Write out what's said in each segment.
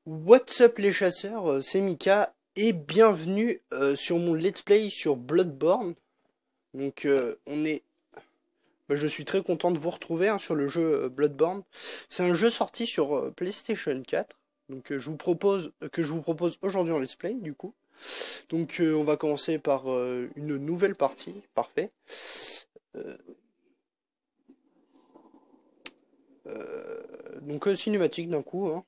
What's up les chasseurs, c'est Mika et bienvenue sur mon let's play sur Bloodborne. Donc je suis très content de vous retrouver sur le jeu Bloodborne. C'est un jeu sorti sur PlayStation 4. Donc je vous propose aujourd'hui en let's play du coup. Donc on va commencer par une nouvelle partie, parfait. Donc cinématique d'un coup, hein.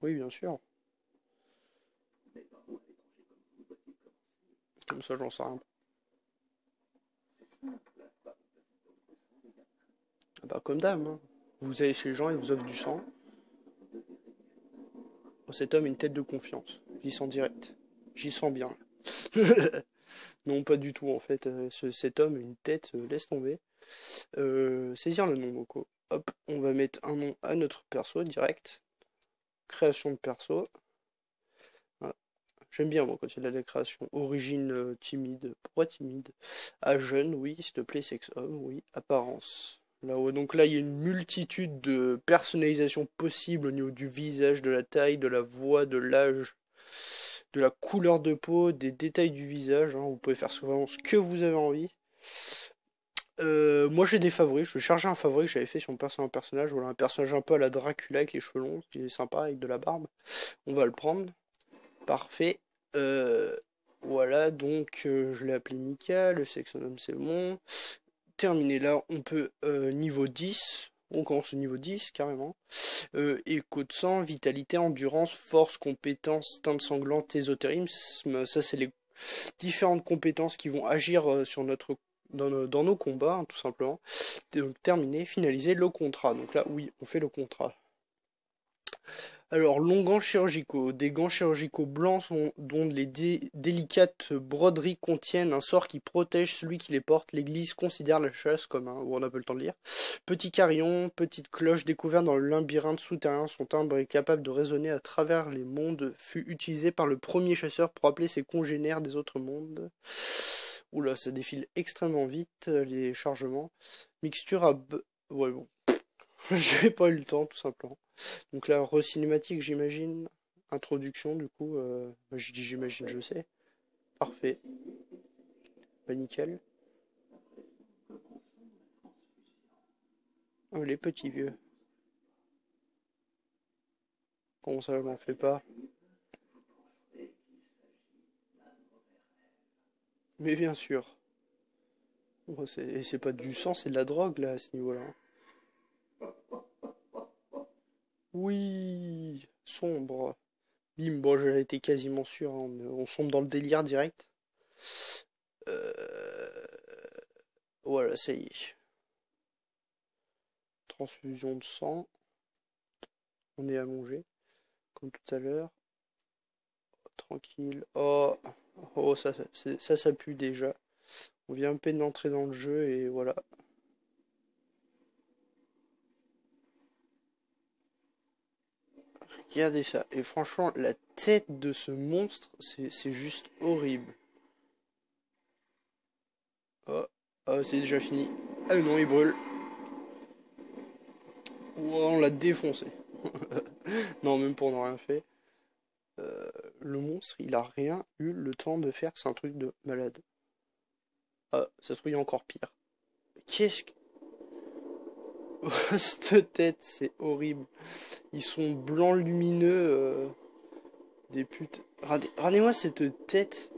Oui bien sûr. Comme ça j'en sais rien. Ah bah comme d'hab, hein. Vous allez chez les gens, ils vous offrent du sang. Oh, cet homme a une tête de confiance. J'y sens direct. J'y sens bien. Non, pas du tout en fait. Cet homme a une tête, laisse tomber. Saisir le nom Moko. Hop, on va mettre un nom à notre perso direct. Création de perso. Voilà. J'aime bien moi quand il y a de la création. Origine timide. Pourquoi timide? Ah jeune, oui, s'il te plaît, sexe homme, oui. Apparence. Là-haut. Donc là, il y a une multitude de personnalisations possibles au niveau du visage, de la taille, de la voix, de l'âge, de la couleur de peau, des détails du visage, hein. Vous pouvez faire vraiment ce que vous avez envie. Moi j'ai des favoris, je vais charger un favori que j'avais fait sur mon personnage. Voilà, un personnage un peu à la Dracula avec les cheveux longs, qui est sympa avec de la barbe. On va le prendre. Parfait. Euh, voilà, donc je l'ai appelé Mika, le sexe un homme c'est bon. Terminé là, on peut niveau 10. On commence au niveau 10 carrément. Écho de sang, vitalité, endurance, force, compétence, teinte sanglante, ésotérisme. Ça, c'est les différentes compétences qui vont agir dans nos combats, hein, tout simplement. Donc, terminé, finaliser le contrat. Donc là, oui, on fait le contrat. Alors, longs gants chirurgicaux. Des gants chirurgicaux blancs dont les délicates broderies contiennent un sort qui protège celui qui les porte. L'Église considère la chasse comme un... on n'a pas le temps de lire. Petit carillon, petite cloche découverte dans le labyrinthe souterrain. Son timbre est capable de résonner à travers les mondes. Fut utilisé par le premier chasseur pour appeler ses congénères des autres mondes. Oula, ça défile extrêmement vite, les chargements. Mixture à... ouais, bon. J'ai pas eu le temps, tout simplement. Donc là, re-cinématique, j'imagine. Introduction, du coup. Je dis j'imagine, je sais. Parfait. Bah nickel. Oh, les petits vieux. Comment ça, je m'en fais pas? Mais bien sûr. Oh, et c'est pas du sang, c'est de la drogue, là, à ce niveau-là. Oui, sombre. Bim, bon, j'en étais quasiment sûr, hein. On sombre dans le délire direct. Voilà, ça y est. Transfusion de sang. On est allongé, comme tout à l'heure. Tranquille. Oh, oh, ça pue déjà. On vient à peine d'entrer dans le jeu et voilà. Regardez ça. Et franchement, la tête de ce monstre, c'est juste horrible. Oh, oh c'est déjà fini. Ah non, il brûle. Oh, on l'a défoncé. Non, même pour n'avoir rien fait. Le monstre, il a rien eu le temps de faire. C'est un truc de malade. Ah, ça se trouve, il y a encore pire. Qu'est-ce que... Cette tête, c'est horrible. Ils sont blancs lumineux. Des putes. Regardez-moi cette tête.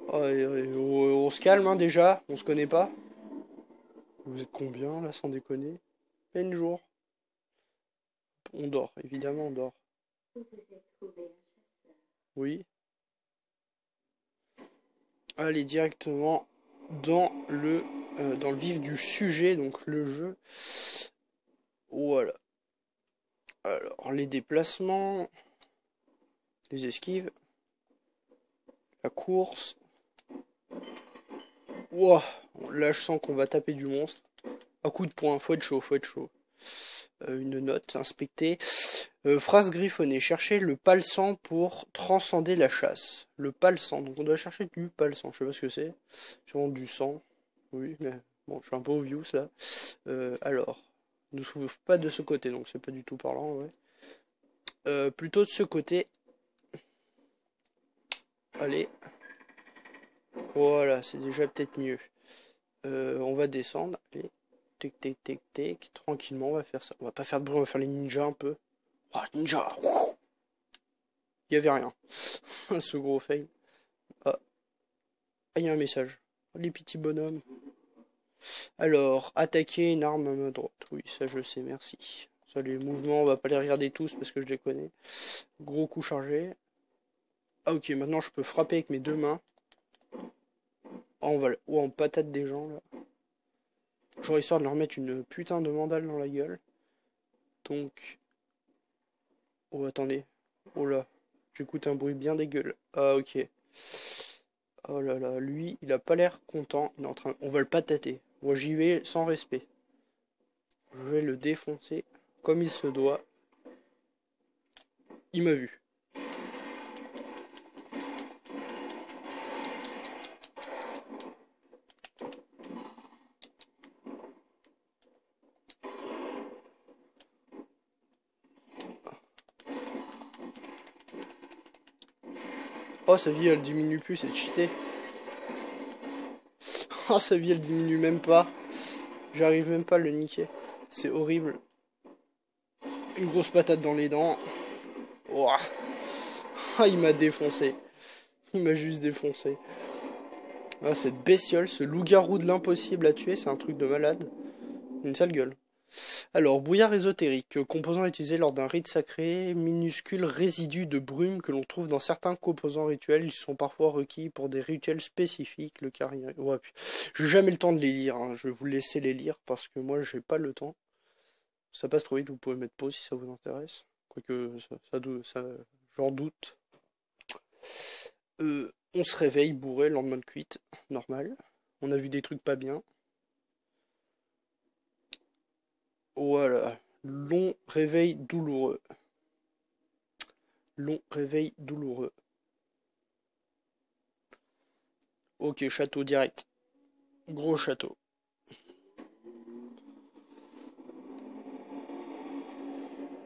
Oh, on se calme hein, déjà. On se connaît pas. Vous êtes combien là, sans déconner? Peine jour. On dort, évidemment, on dort. Oui. Allez directement dans le vif du sujet, donc le jeu. Voilà. Alors, les déplacements, les esquives, la course. Ouah, là je sens qu'on va taper du monstre. À coup de poing, faut être chaud, faut être chaud. Une note, inspecter. Phrase griffonnée. Cherchez le palsant pour transcender la chasse. Le palsant. Donc on doit chercher du palsant. Je sais pas ce que c'est. Sûrement du sang. Oui, mais bon, je suis un peu obvious là. Alors, ne se trouve pas de ce côté, donc c'est pas du tout parlant, ouais. Plutôt de ce côté. Allez. Voilà, c'est déjà peut-être mieux. On va descendre. Allez. Tic, tic, tic, tic. Tranquillement, on va faire ça. On va pas faire de bruit, on va faire les ninjas un peu. Oh, ninja. Il y avait rien. Ce gros fail. Ah, il y a un message. Les petits bonhommes. Alors, attaquer une arme à main droite. Oui, ça je sais, merci. Ça, les mouvements, on va pas les regarder tous parce que je les connais. Gros coup chargé. Ah ok, maintenant je peux frapper avec mes deux mains. Ou en patate des gens, là. Genre histoire de leur mettre une putain de mandale dans la gueule. Donc... Oh, attendez. Oh là. J'écoute un bruit bien dégueule. Ah ok. Oh là là, lui, il a pas l'air content. Il est en train... On va le patater. Moi, j'y vais sans respect. Je vais le défoncer comme il se doit. Il m'a vu. Oh, sa vie, elle diminue plus, c'est cheaté. Oh, sa vie, elle diminue même pas. J'arrive même pas à le niquer. C'est horrible. Une grosse patate dans les dents. Oh. Ah, il m'a défoncé. Il m'a juste défoncé. Ah, cette bestiole, ce loup-garou de l'impossible à tuer, c'est un truc de malade. Une sale gueule. Alors, brouillard ésotérique, composant utilisé lors d'un rite sacré, minuscule résidu de brume que l'on trouve dans certains composants rituels. Ils sont parfois requis pour des rituels spécifiques. Le carrière. Ouais, j'ai jamais le temps de les lire. Hein. Je vais vous laisser les lire parce que moi, j'ai pas le temps. Ça passe trop vite. Vous pouvez mettre pause si ça vous intéresse. Quoique, j'en doute. On se réveille bourré le lendemain de cuite. Normal. On a vu des trucs pas bien. Voilà. Long réveil douloureux. Long réveil douloureux. Ok, château direct. Gros château.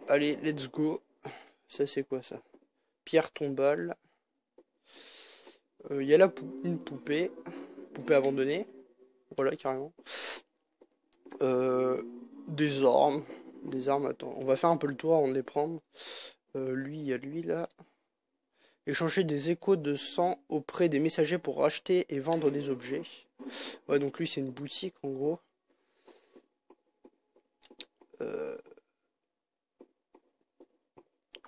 Allez, let's go. Ça, c'est quoi, ça? Pierre tombale. Il y a là une poupée. Poupée abandonnée. Voilà, carrément. Des armes. Des armes, attends. On va faire un peu le tour avant de les prendre. Lui, il y a lui, là. Échanger des échos de sang auprès des messagers pour acheter et vendre des objets. Ouais, donc lui, c'est une boutique, en gros.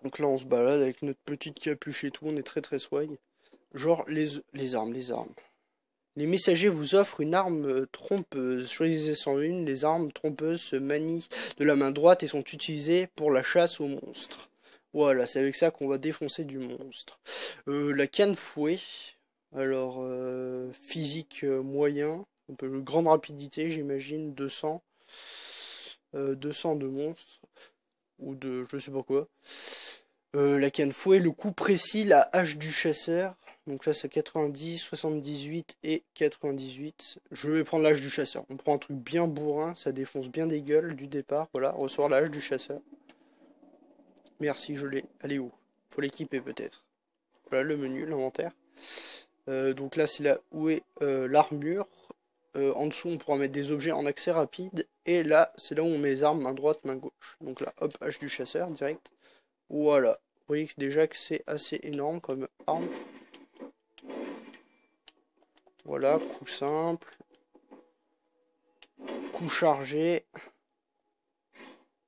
Donc là, on se balade avec notre petite capuche et tout. On est très très swag. Genre, les armes. Les messagers vous offrent une arme trompeuse. Choisissez 101. Les armes trompeuses se manient de la main droite et sont utilisées pour la chasse aux monstres. Voilà, c'est avec ça qu'on va défoncer du monstre. La canne fouet. Alors, physique moyen. Un peu grande rapidité, j'imagine. 200. 200 de monstres. Ou de je sais pas quoi. La canne fouet. Le coup précis, la hache du chasseur. Donc là c'est 90, 78 et 98. Je vais prendre l'âge du chasseur. On prend un truc bien bourrin, ça défonce bien des gueules du départ. Voilà, recevoir l'âge du chasseur. Merci, je l'ai. Elle est où? Faut l'équiper peut-être. Voilà le menu, l'inventaire. Donc là c'est là où est l'armure. En dessous on pourra mettre des objets en accès rapide. Et là c'est là où on met les armes, main droite, main gauche. Donc là hop, hache du chasseur direct. Voilà. Vous voyez déjà que c'est assez énorme comme arme. Voilà, coup simple. Coup chargé.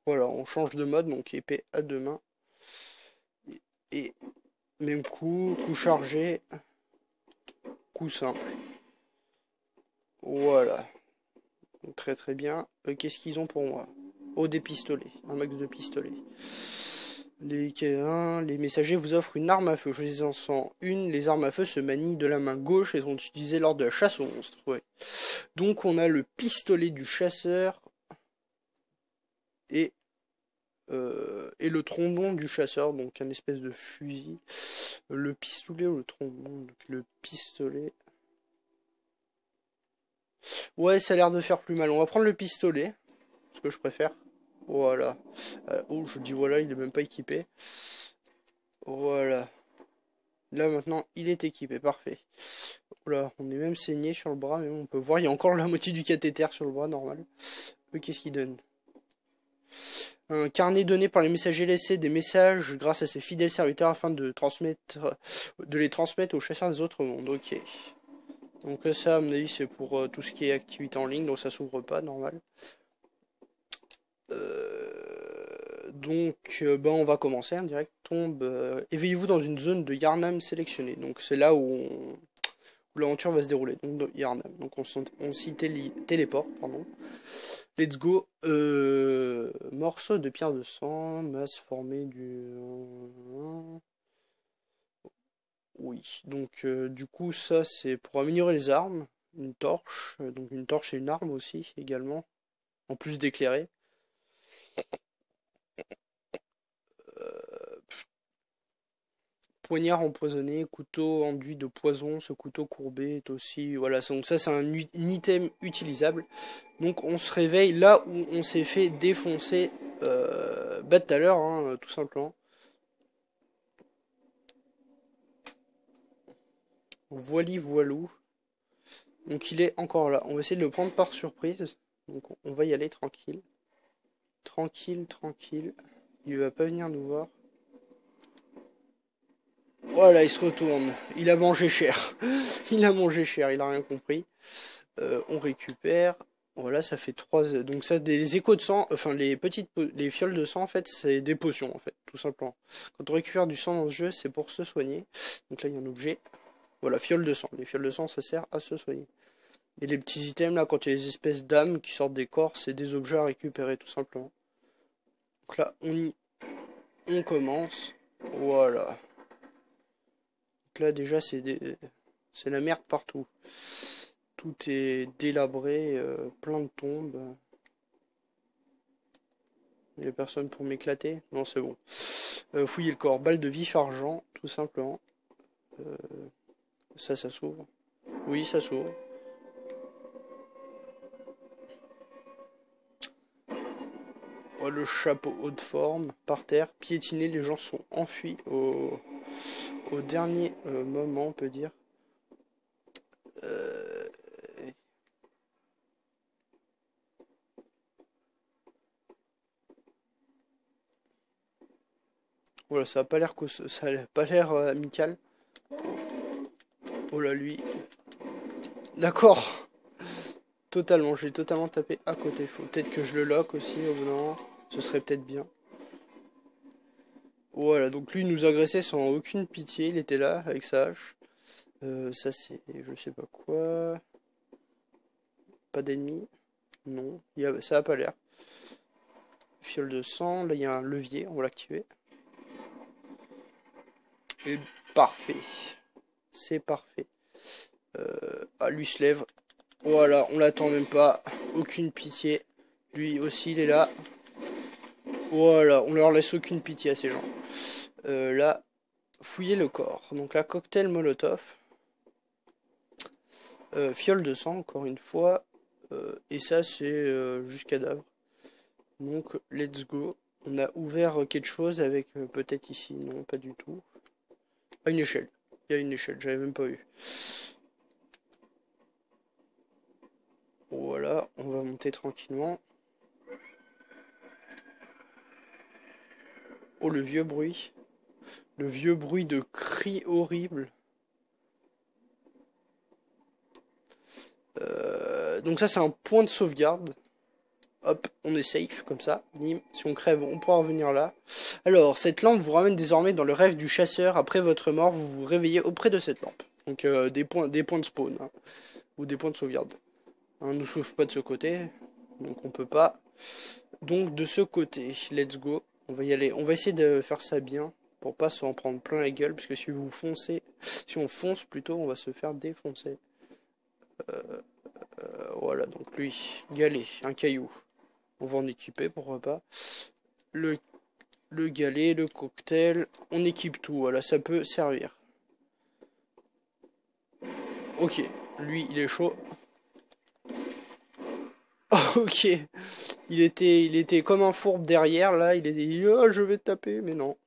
Voilà, on change de mode, donc épée à deux mains. Et même coup, coup chargé. Coup simple. Voilà. Donc, très très bien. Qu'est-ce qu'ils ont pour moi? Oh, des pistolets. Un max de pistolets. Les messagers vous offrent une arme à feu. Choisissant une, les armes à feu se manient de la main gauche et sont utilisées lors de la chasse aux monstres. Ouais. Donc on a le pistolet du chasseur et et le trombon du chasseur, donc un espèce de fusil. Le pistolet ou le trombon, donc le pistolet. Ouais, ça a l'air de faire plus mal. On va prendre le pistolet, ce que je préfère. Voilà. Oh, je dis voilà, il est même pas équipé. Voilà. Là maintenant, il est équipé, parfait. Oula, on est même saigné sur le bras, mais on peut voir, il y a encore la moitié du cathéter sur le bras, normal. Qu'est-ce qu'il donne? Un carnet donné par les messagers laissés des messages grâce à ses fidèles serviteurs afin de les transmettre aux chasseurs des autres mondes. Ok. Donc ça, à mon avis, c'est pour tout ce qui est activité en ligne, donc ça s'ouvre pas, normal. Ben on va commencer, hein, direct. Tombe. Éveillez-vous dans une zone de Yarnam sélectionnée. Donc c'est là où l'aventure va se dérouler. Donc de Yarnam. Donc on s'y téléporte, pardon. Let's go. Morceau de pierre de sang, masse formée du. Oui. Donc du coup ça c'est pour améliorer les armes. Une torche. Donc une torche et une arme aussi également. En plus d'éclairer. Poignard empoisonné, couteau enduit de poison, ce couteau courbé est aussi... Voilà, donc ça c'est un item utilisable. Donc on se réveille là où on s'est fait défoncer bah, tout à l'heure, hein, tout simplement. Voili voilou. Donc il est encore là. On va essayer de le prendre par surprise. Donc on va y aller tranquille. Tranquille, tranquille. Il va pas venir nous voir. Voilà, il se retourne. Il a mangé cher. Il a mangé cher, il a rien compris. On récupère. Voilà, ça fait 3. Donc ça, des échos de sang, enfin les fioles de sang, en fait, c'est des potions, en fait, tout simplement. Quand on récupère du sang dans ce jeu, c'est pour se soigner. Donc là, il y a un objet. Voilà, fiole de sang. Les fioles de sang, ça sert à se soigner. Et les petits items, là, quand il y a des espèces d'âmes qui sortent des corps, c'est des objets à récupérer, tout simplement. Donc là, on commence. Voilà. Donc là, déjà, c'est la merde partout. Tout est délabré, plein de tombes. Il n'y a personne pour m'éclater? Non, c'est bon. Fouiller le corps. Balle de vif argent, tout simplement. Ça s'ouvre. Oui, ça s'ouvre. Oh, le chapeau haut de forme, par terre, piétiné. Les gens sont enfuis au dernier moment, on peut dire. Voilà, ça a pas l'air amical. Oh là, lui. D'accord. Totalement, j'ai totalement tapé à côté. Faut peut-être que je le lock aussi au bout d'un moment. Ce serait peut-être bien. Voilà, donc lui il nous agressait sans aucune pitié. Il était là avec sa hache. Ça c'est je sais pas quoi. Pas d'ennemis. Non, ça a pas l'air. Fiole de sang, là il y a un levier, on va l'activer. Et parfait. C'est parfait. Ah, lui se lève. Voilà, on l'attend même pas. Aucune pitié. Lui aussi, il est là. Voilà, on leur laisse aucune pitié à ces gens. Là, fouiller le corps. Donc là, cocktail molotov. Fiole de sang, encore une fois. Et ça, c'est juste cadavre. Donc, let's go. On a ouvert quelque chose avec peut-être ici. Non, pas du tout. Ah, une échelle. Il y a une échelle, j'avais même pas vu. Voilà, on va monter tranquillement. Oh, le vieux bruit. Le vieux bruit de cris horribles. Donc ça, c'est un point de sauvegarde. Hop, on est safe, comme ça. Si on crève, on pourra revenir là. Alors, cette lampe vous ramène désormais dans le rêve du chasseur. Après votre mort, vous vous réveillez auprès de cette lampe. Donc, des points de spawn. Hein, ou des points de sauvegarde. On ne s'ouvre pas de ce côté. Donc, on peut pas. Donc, de ce côté, let's go. On va y aller. On va essayer de faire ça bien. Pour pas s'en prendre plein la gueule. Parce que si on fonce plutôt, on va se faire défoncer. Voilà, donc lui, galet, un caillou. On va en équiper, pourquoi pas. Le le galet, le cocktail. On équipe tout, voilà, ça peut servir. Ok, lui, il est chaud. Ok, il était comme un fourbe derrière, là, il était dit, oh, je vais te taper, mais non,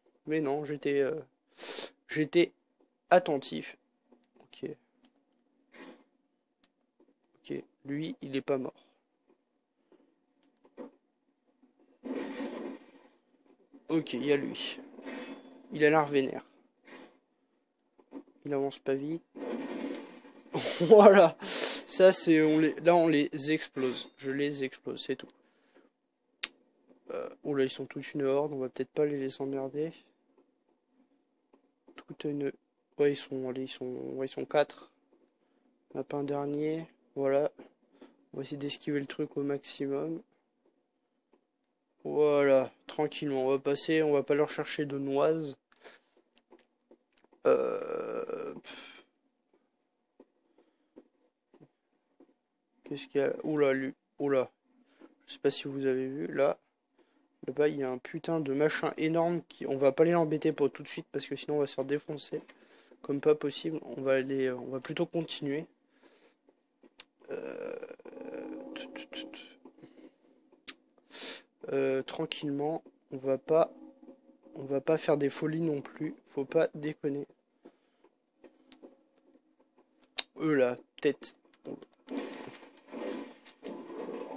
j'étais attentif. Ok, ok, lui, il est pas mort. Ok, il y a lui. Il a l'air vénère. Il avance pas vite. Voilà, ça c'est, là on les explose. Je les explose, c'est tout. Oh là, ils sont toute une horde, on va peut-être pas les laisser emmerder. Toute une... Ouais, ils sont 4. On n'a pas un dernier. Voilà. On va essayer d'esquiver le truc au maximum. Voilà, tranquillement, on va passer, on va pas leur chercher de noises. Qu'est-ce qu'il y a? Oula, lui. Oula. Je sais pas si vous avez vu, là. Là-bas, il y a un putain de machin énorme qui... On va pas aller l'embêter pour tout de suite parce que sinon on va se faire défoncer. Comme pas possible. On va plutôt continuer. Tranquillement. On va pas faire des folies non plus. Faut pas déconner. Eux là, peut-être.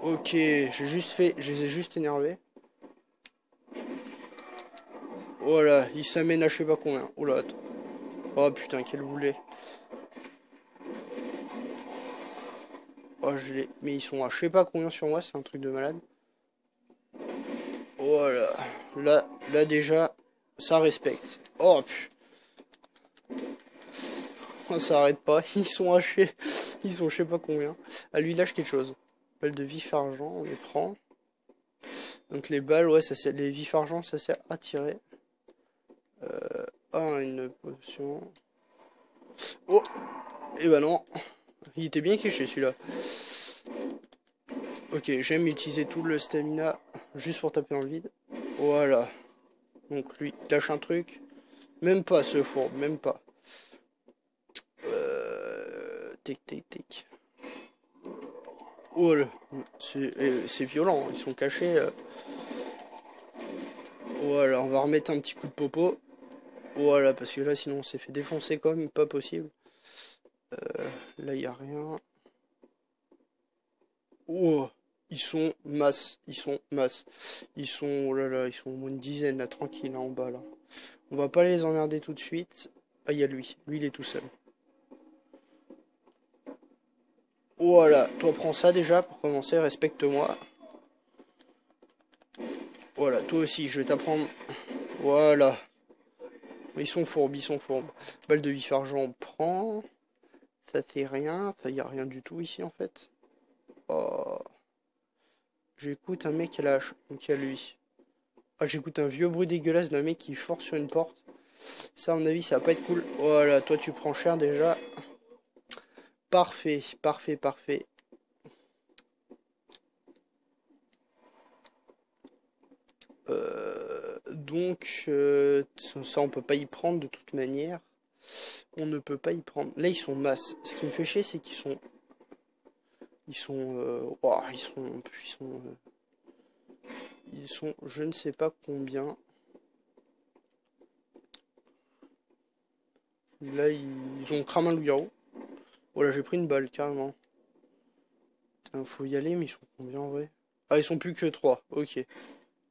Ok, je les ai juste énervés. Voilà, ils s'amènent à je sais pas combien. Oh là, attends. Oh putain, quel boulet. Oh, mais ils sont à je sais pas combien sur moi, c'est un truc de malade. Voilà. Là déjà, ça respecte. Oh putain. Ça arrête pas. Ils sont hachés. Ils sont je sais pas combien. À lui, lâche quelque chose. Balle de vif argent, on les prend. Donc les balles, ouais, les vifs argent, ça sert à tirer. Une potion. Oh! Et bah non. Il était bien caché celui-là. Ok, j'aime utiliser tout le stamina juste pour taper dans le vide. Voilà. Donc lui, lâche un truc. Même pas ce fourbe, même pas. Tic tic tic. Oh là, c'est violent, ils sont cachés. Voilà, on va remettre un petit coup de popo. Voilà, parce que là sinon on s'est fait défoncer comme pas possible. Là il n'y a rien. Oh, ils sont masse, ils sont masse. Ils sont, oh là là, ils sont au moins une dizaine là, tranquille là en bas là. On va pas les emmerder tout de suite. Ah, il y a lui, il est tout seul. Voilà, toi prends ça déjà pour commencer, respecte-moi. Voilà, toi aussi, je vais t'apprendre. Voilà. Ils sont fourbes, ils sont fourbes. Balle de vif argent, on prend. Ça c'est rien, ça y a rien du tout ici en fait. Oh. J'écoute un mec à la hache, donc il y a lui. Ah, j'écoute un vieux bruit dégueulasse d'un mec qui force sur une porte. Ça, à mon avis, ça va pas être cool. Voilà, toi tu prends cher déjà. Parfait, parfait, parfait. Donc, ça on peut pas y prendre de toute manière. On ne peut pas y prendre. Là, ils sont masse. Ce qui me fait chier, c'est qu'ils sont... Oh, ils sont je ne sais pas combien. Là, ils ont cramé un loup-garou. Voilà, j'ai pris une balle, carrément. Putain, faut y aller, mais ils sont combien en vrai? Ah, ils sont plus que 3. Ok.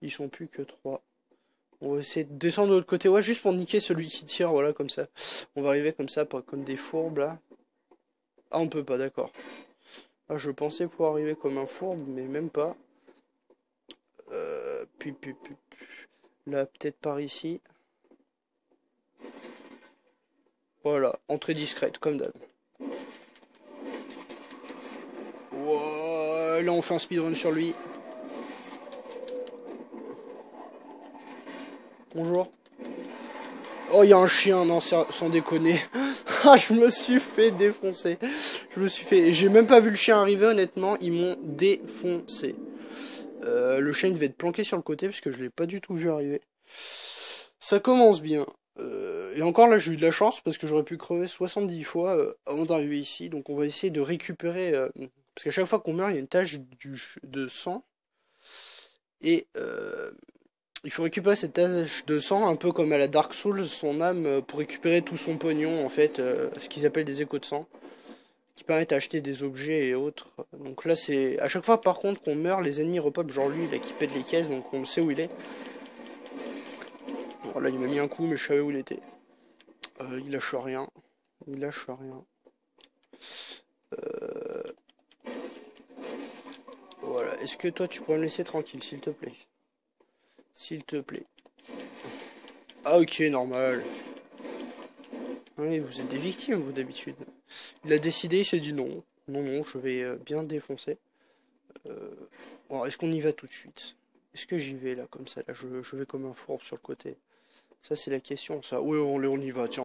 Ils sont plus que 3. On va essayer de descendre de l'autre côté. Ouais, juste pour niquer celui qui tire, voilà, comme ça. On va arriver comme ça, comme des fourbes, là. Ah, on peut pas, d'accord. Ah, je pensais pouvoir arriver comme un fourbe, mais même pas. Là, peut-être par ici. Voilà, entrée discrète, comme d'hab. Wow, là, on fait un speedrun sur lui. Bonjour. Oh, il y a un chien, non, sans déconner. Ah, je me suis fait défoncer. J'ai même pas vu le chien arriver, honnêtement. Ils m'ont défoncé. Le chien devait être planqué sur le côté parce que je l'ai pas du tout vu arriver. Ça commence bien. Et encore là, j'ai eu de la chance parce que j'aurais pu crever 70 fois avant d'arriver ici. Donc on va essayer de récupérer. Parce qu'à chaque fois qu'on meurt, il y a une tache de sang. Et il faut récupérer cette tache de sang, un peu comme à la Dark Souls, son âme, pour récupérer tout son pognon, en fait, ce qu'ils appellent des échos de sang, qui permettent d'acheter des objets et autres. Donc là, c'est... À chaque fois, par contre, qu'on meurt, les ennemis repopent, genre lui, là, qui pète les caisses, donc on sait où il est. Alors là, il m'a mis un coup, mais je savais où il était. Il lâche rien. Il lâche rien. Voilà. Est-ce que toi, tu pourrais me laisser tranquille, s'il te plaît? S'il te plaît. Ah, ok, normal. Oui, vous êtes des victimes, vous, d'habitude. Il a décidé, il s'est dit non. Non, non, je vais bien défoncer. Bon, est-ce qu'on y va tout de suite? Est-ce que j'y vais, là, comme ça? Là, je vais comme un fourbe sur le côté. Ça, c'est la question, ça. Oui, on y va, tiens.